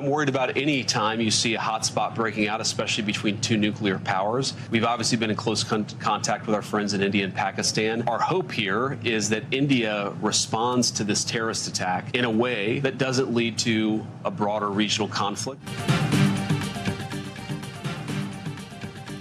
I'm worried about any time you see a hotspot breaking out, especially between two nuclear powers. We've obviously been in close contact with our friends in India and Pakistan. Our hope here is that India responds to this terrorist attack in a way that doesn't lead to a broader regional conflict.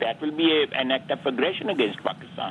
That will be an act of aggression against Pakistan.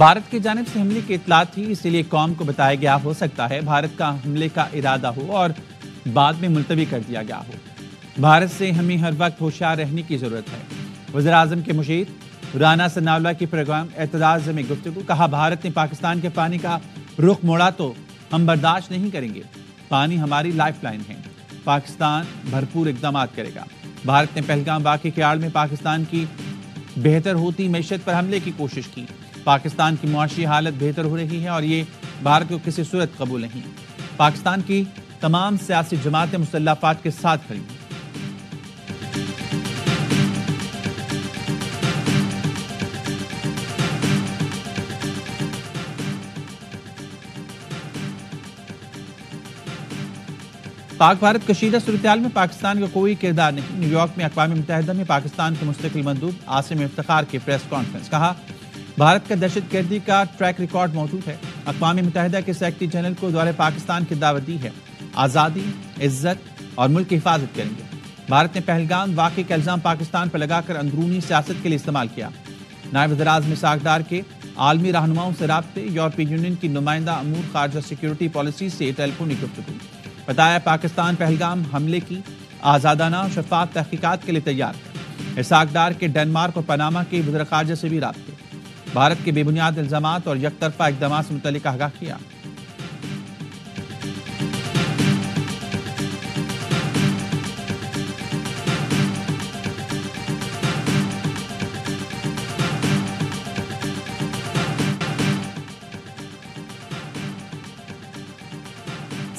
Bharat کی جانب سے حملے کی اطلاع تھی، اسی لیے قوم کو بتایا گیا ہو سکتا ہے بھارت کا حملے کا ارادہ ہو اور بعد میں ملتوی کر دیا گیا ہو۔ بھارت سے ہمیں ہر وقت ہوشیار رہنے کی ضرورت ہے۔ وزیر اعظم کے مشیر رانا ثناءاللہ کی پروگرام اعتراض میں گفتگو، کہا بھارت نے پاکستان کے پانی کا رخ موڑا تو ہم برداشت نہیں کریں گے، پانی ہماری لائف لائن ہے، پاکستان بھرپور اقدامات کرے گا۔ بھارت نے پہلگام واقعے کے آڑ میں پاکستان کی بہتر ہوتی معیشت پر حملے کی کوشش کی۔ پاکستان کی معاشی حالت بہتر ہو رہی ہے اور یہ بھارت کو کسی صورت قبول نہیں۔ پاکستان کی تمام سیاسی جماعتیں مسلح افواج کے ساتھ کھڑی ہیں۔ پاک بھارت کشیدہ صورتحال میں پاکستان کا کوئی کردار نہیں۔ نیو یارک میں اقوام متحدہ میں پاکستان کے مستقل مندوب عاصم افتخار کی پریس کانفرنس، کہا بھارت کا دہشت گردی کا ٹریک ریکارڈ موجود ہے۔ اقوام متحدہ کے سیکرٹری جنرل کو دورہ پاکستان کی دعوت دی ہے، آزادی، عزت اور ملک کی حفاظت کریں گے۔ بھارت نے پہلگام واقعے کا الزام پاکستان پر لگا کر اندرونی سیاست کے لیے استعمال کیا۔ نائب وزیر اعظم اسحاق ڈار کے عالمی رہنماؤں سے رابطے، یورپی یونین کی نمائندہ امور خارجہ سیکیورٹی پالیسی سے ٹیلیفونی گفتگو، بتایا پاکستان پہلگام حملے کی آزادانہ اور شفاف تحقیقات کے لیے تیار ہے۔ اسحاق ڈار کے ڈنمارک اور پاناما کے وزیر خارجہ سے بھی رابطے، بھارت کے بے بنیاد الزامات اور یک طرفہ اقدامات سے متعلق آگاہ کیا۔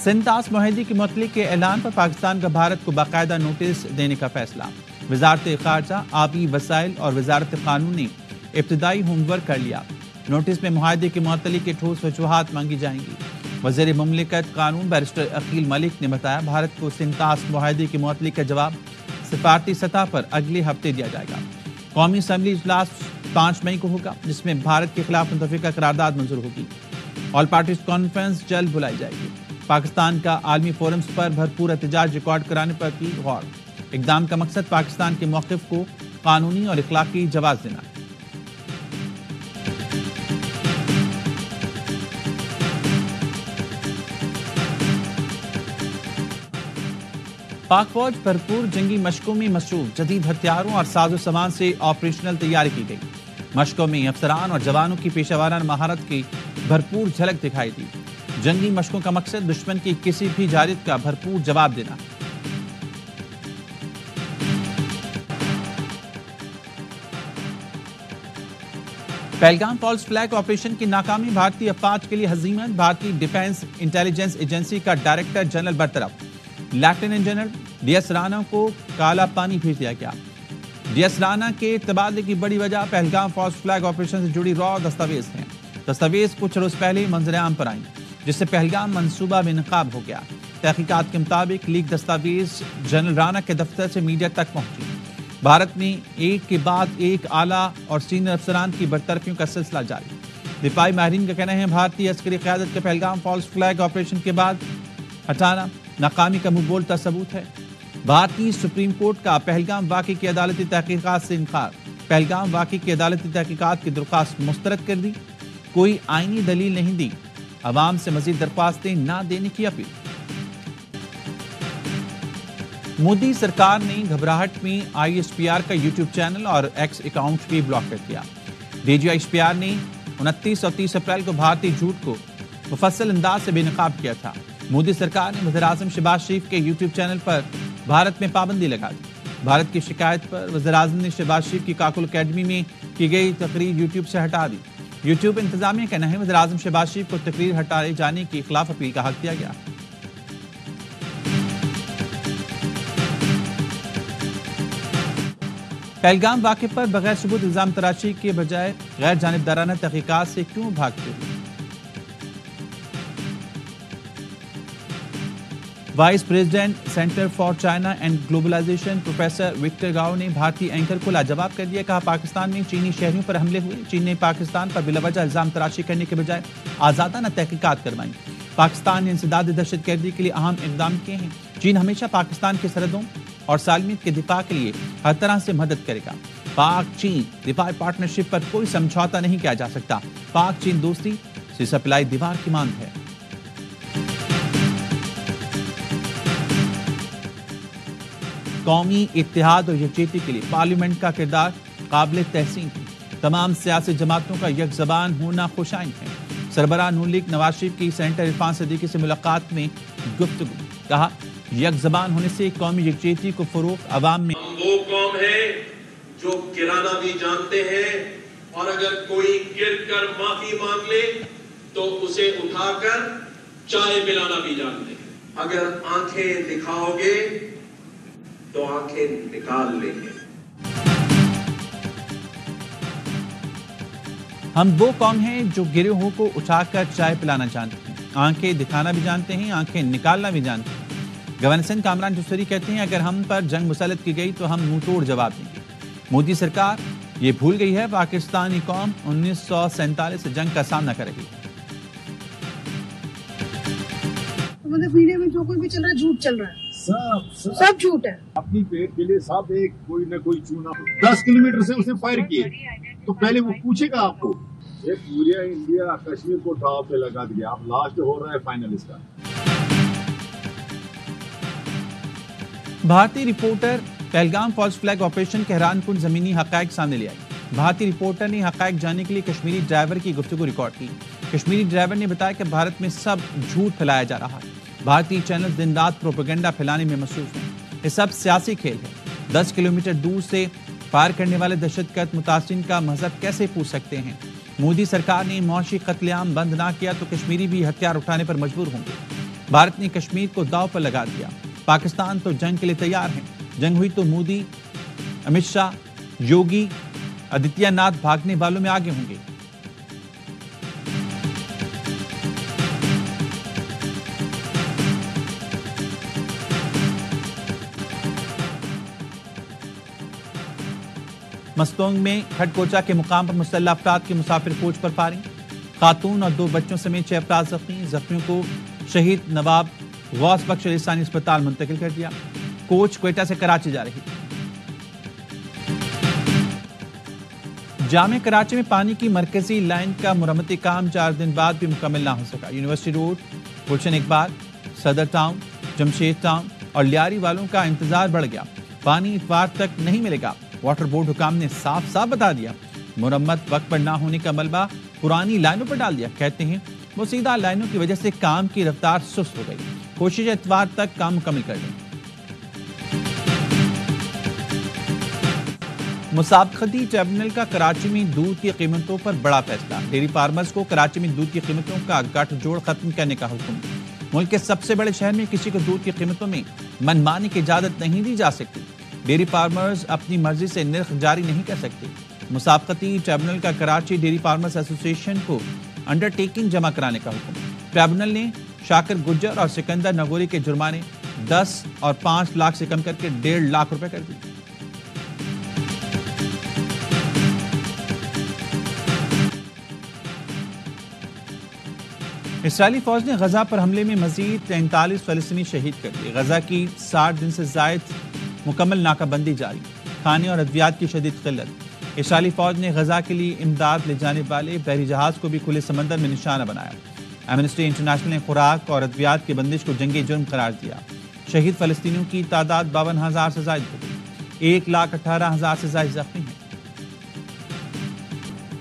سنتاس معاہدے کی معطلی کے اعلان پر پاکستان کا بھارت کو باقاعدہ نوٹس دینے کا فیصلہ۔ وزارت خارجہ، آبی وسائل اور وزارت قانون نے ابتدائی ہوم ورک کر لیا۔ نوٹس میں معاہدے کی معطلی کے ٹھوس وجوہات مانگی جائیں گی۔ وزیر مملکت قانون بیرسٹر عقیل ملک نے بتایا بھارت کو سنتاس معاہدے کی معطلی کا جواب سفارتی سطح پر اگلے ہفتے دیا جائے گا۔ قومی اسمبلی اجلاس 5 مئی کو ہوگا، جس میں بھارت کے خلاف متفقہ قرارداد منظور ہوگی۔ آل پارٹیز کانفرنس جلد بلائی جائے گی۔ پاکستان کا عالمی فورمز پر بھرپور احتجاج ریکارڈ کرانے پر کی غور۔ اقدام کا مقصد پاکستان کے موقف کو قانونی اور اخلاقی جواز دینا۔ پاک فوج بھرپور جنگی مشقوں میں مصروف، جدید ہتھیاروں اور ساز و سامان سے آپریشنل تیاری کی گئی۔ مشقوں میں افسران اور جوانوں کی پیشہ ورانہ مہارت کی بھرپور جھلک دکھائی دی۔ جنگی مشقوں کا مقصد دشمن کی کسی بھی جارحیت کا بھرپور جواب دینا۔ پہلگام فالس فلیگ آپریشن کی ناکامی بھارتی افواج کے لیے ہزیمت، بھارتی ڈیفنس انٹیلیجنس ایجنسی کا ڈائریکٹر جنرل برطرف، lieutenant general D S Rana کو کالا پانی بھیج دیا گیا۔ ڈی ایس رانا کے تبادلے کی بڑی وجہ پہلگام فالس فلیگ آپریشن سے جڑی را دستاویز ہیں۔ دستاویز کچھ روز پہلے منظر عام پر آئیں، جس سے پہلگام منصوبہ بے نقاب ہو گیا۔ تحقیقات کے مطابق لیک دستاویز جنرل رانا کے دفتر سے میڈیا تک پہنچی۔ بھارت میں ایک کے بعد ایک اعلیٰ اور سینئر افسران کی برطرفیوں کا سلسلہ جاری۔ دفاعی ماہرین کا کہنا ہے بھارتی عسکری قیادت کے پہلگام فالس فلیگ آپریشن کے بعد ہٹانا ناکامی کا منہ بولتا ثبوت ہے۔ بھارتی سپریم کورٹ کا پہلگام واقعے کی عدالتی تحقیقات سے انکار، پہلگام واقعے کی عدالتی تحقیقات کی درخواست مسترد کر دی، کوئی آئینی دلیل نہیں دی، عوام سے مزید درخواستیں نہ دینے کی اپیل۔ مودی سرکار نے گھبراہٹ میں آئی ایس پی آر کا یوٹیوب چینل اور ایکس اکاؤنٹ بھی بلاک کر دیا۔ D G I S P R نے 29 اور 30 اپریل کو بھارتی جھوٹ کو مفصل انداز سے بے نقاب کیا تھا۔ مودی سرکار نے وزیر اعظم شہباز شریف کے یوٹیوب چینل پر بھارت میں پابندی لگا دی۔ بھارت کی شکایت پر وزیر اعظم نے شہباز شریف کی کاکل اکیڈمی میں کی گئی تقریر یوٹیوب سے ہٹا دی۔ یوٹیوب انتظامیہ کا کہنا ہے وزیر اعظم شہباز شریف کو تقریر ہٹائے جانے کے خلاف اپیل کا حق دیا گیا۔ پہلگام واقعے پر بغیر ثبوت الزام تراشی کے بجائے غیر جانبدارانہ تحقیقات سے کیوں بھاگتے ہوئے؟ Vice president center for China and globalization professor Victor Gao نے بھارتی اینکر کو لاجواب کر دیا۔ کہا پاکستان میں چینی شہریوں پر حملے ہوئے، چین نے پاکستان پر بلا وجہ الزام تراشی کرنے کے بجائے آزادانہ تحقیقات کروائیں۔ پاکستان نے انسداد دہشت گردی کے لیے اہم اقدام کیے ہیں۔ چین ہمیشہ پاکستان کی سرحدوں اور سالمیت کے دفاع کے لیے ہر طرح سے مدد کرے گا۔ پاک چین دفاعی پارٹنرشپ پر کوئی سمجھوتا نہیں کیا جا سکتا، پاک چین دوستی سے سپلائی دیوار کی مانگ ہے۔ قومی اتحاد اور یکجہتی کے لیے پارلیمنٹ کا کردار قابل تحسین ہے، تمام سیاسی جماعتوں کا یک زبان ہونا خوش آئند ہے۔ سربراہ نون لیگ نواز شریف کی سینیٹر عرفان صدیقی سے ملاقات میں گفتگو، کہا یک زبان ہونے سے قومی یکجہتی کو فروغ، عوام میں ہم وہ قوم ہیں جو گرانا بھی جانتے ہیں، اور اگر کوئی گر کر معافی مانگ لے تو اسے اٹھا کر چائے پلانا بھی جانتے ہیں۔ اگر آنکھیں دکھاؤ گے تو آنکھیں نکال لیں گے۔ ہم وہ قوم ہیں جو گروہوں کو اٹھا کر چائے پلانا جانتے ہیں، آنکھیں دکھانا بھی جانتے ہیں، آنکھیں نکالنا بھی جانتے ہیں۔ گورنر سندھ کامران جوسری کہتے ہیں اگر ہم پر جنگ مسلط کی گئی تو ہم منہ توڑ جواب دیں گے۔ مودی سرکار یہ بھول گئی ہے پاکستانی قوم 1947 سے جنگ کا سامنا کر رہی ہے۔ مطلب میڈیا میں جو کوئی بھی چل رہا ہے جھوٹ چل رہا ہے، سب جھوٹ ہے۔ اپنی پیٹ کے لیے سب ایک کوئی نہ کوئی چونا 10 کلومیٹر سے اس نے فائر کیے تو پہلے وہ پوچھے گا آپ کو۔ یہ پورے انڈیا کشمیر کو ٹاپ پہ لگا دیا، اب لاسٹ ہو رہا ہے فائنل اس کا۔ بھارتی reporter Pahalgam false flag operation کے حیران کن زمینی حقائق سامنے لے آئی۔ بھارتی رپورٹر نے حقائق جاننے کے لیے کشمیری ڈرائیور کی گفتگو ریکارڈ کی۔ کشمیری ڈرائیور نے بتایا کہ بھارت میں سب جھوٹ پھیلایا جا رہا ہے، بھارتی چینل دن رات پروپیگنڈا پھیلانے میں مصروف ہیں، یہ سب سیاسی کھیل ہے۔ 10 کلومیٹر دور سے فائر کرنے والے دہشت گرد متاثرین کا مذہب کیسے پوچھ سکتے ہیں؟ مودی سرکار نے معاشی قتل عام بند نہ کیا تو کشمیری بھی ہتھیار اٹھانے پر مجبور ہوں گے۔ بھارت نے کشمیر کو داؤ پر لگا دیا، پاکستان تو جنگ کے لیے تیار ہیں، جنگ ہوئی تو مودی، امت شاہ، یوگی آدتیہ ناتھ بھاگنے والوں میں آگے ہوں گے۔ مستونگ میں کھٹ کوچا کے مقام پر مسلح افراد کے مسافر کوچ پر فائرنگ، خاتون اور 2 بچوں سمیت 6 افراد زخمی، زخمیوں کو شہید نواب غوث بخش لسانی اسپتال منتقل کر دیا۔ کوچ کوئٹہ سے کراچی جا رہی تھی۔ جامع کراچی میں پانی کی مرکزی لائن کا مرمتی کام 4 دن بعد بھی مکمل نہ ہو سکا۔ یونیورسٹی روڈ، گلشن اقبال، صدر ٹاؤن، جمشید ٹاؤن اور لیاری والوں کا انتظار بڑھ گیا، پانی اتوار تک نہیں ملے گا۔ واٹر بورڈ حکام نے صاف بتا دیا، مرمت وقت پر نہ ہونے کا ملبہ پرانی لائنوں پر ڈال دیا۔ کہتے ہیں موسیدہ لائنوں کی وجہ سے کام کی رفتار سست ہو گئی، کوشش اتوار تک کام مکمل کر لیں۔ مسابقتی ٹریبونل کا کراچی میں دودھ کی قیمتوں پر بڑا فیصلہ، ڈیری فارمرز کو کراچی میں دودھ کی قیمتوں کا گٹھ جوڑ ختم کرنے کا حکم۔ ملک کے سب سے بڑے شہر میں کسی کو دودھ کی قیمتوں میں منمانی کی اجازت نہیں دی جا سکتی، ڈیری فارمرز اپنی مرضی سے نرخ جاری نہیں کر سکتے۔ مسابقتی ٹریبونل کا کراچی ڈیری فارمرز ایسوسی ایشن کو انڈر ٹیکنگ جمع کرانے کا حکم۔ ٹریبونل نے شاکر گجر اور سکندر نگوری کے جرمانے 10 اور 5 لاکھ سے کم کر کے 1.5 لاکھ روپے کر دیے۔ اسرائیلی فوج نے غزہ پر حملے میں مزید 43 فلسطینی شہید کر دیے۔ غزہ کی 60 دن سے زائد مکمل ناکہ بندی جاری، کھانے اور ادویات کی شدید قلت۔ اسرائیلی فوج نے غزہ کے لیے امداد لے جانے والے بحری جہاز کو بھی کھلے سمندر میں نشانہ بنایا۔ ایمنسٹی انٹرنیشنل نے خوراک اور ادویات کی بندش کو جنگی جرم قرار دیا۔ شہید فلسطینیوں کی تعداد 52,000 سے زائد ہو گئی، 1,18,000 سے زائد زخمی ہیں۔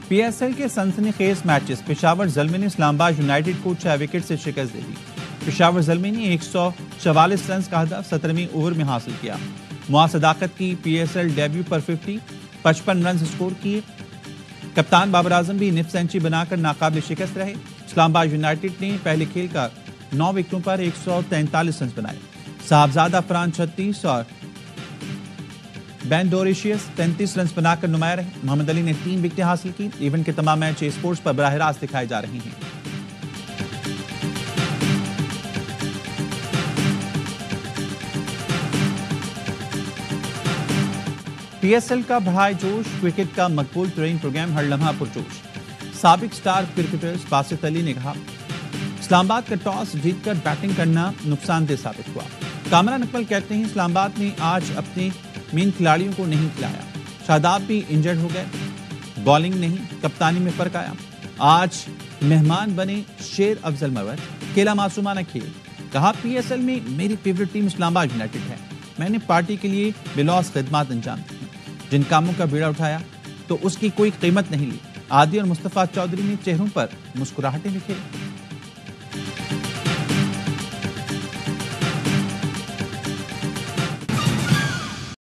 پی ایس ایل کے سنسنی خیز میچز، پشاور زلمی نے اسلام آباد یونائیٹڈ کو 6 وکٹ سے شکست دے دی۔ پشاور زلمی نے 144 رنز کا ہدف 17ویں اوور میں حاصل کیا۔ معاذ صداقت کی پی ایس ایل ڈیبیو پر 55 رنز سکور کیے۔ کپتان بابر اعظم بھی نصف سینچری بنا کر ناقابل شکست رہے۔ اسلام آباد یونائیٹڈ نے پہلے کھیل کا 9 وکٹوں پر 143 رنز بنائے۔ صاحبزادہ فران 36 اور بین ڈوریشیس 33 رنز بنا کر نمایاں رہے۔ محمد علی نے 3 وکٹیں حاصل کی۔ ایونٹ کے تمام میچ اسپورٹس پر براہ راست دکھائے جا رہے ہیں۔ پی ایس ایل کا بڑھائے جوش، کرکٹ کا مقبول ترین پروگرام ہر لمحہ پرجوش۔ سابق سٹار کرکٹر باسط علی نے کہا اسلام آباد کا ٹاس جیت کر بیٹنگ کرنا نقصان دہ ثابت ہوا۔ کامران اکمل کہتے ہیں اسلام آباد نے آج اپنے مین کھلاڑیوں کو نہیں کھلایا۔ شاداب بھی انجرڈ ہو گئے، بالنگ نہیں کپتانی میں فرق آیا۔ آج مہمان بنے شیر افضل مروت، کھیلا معصومانہ کھیل، کہا پی ایس ایل میں میری فیوریٹ ٹیم اسلام آباد یونائیٹڈ ہے، میں نے پارٹی کے لیے بلاس خدمات انجام دی، جن کاموں کا بیڑا اٹھایا تو اس کی کوئی قیمت نہیں لی۔ عادی اور مصطفیٰ چودھری نے چہروں پر مسکراہٹیں بکھیری۔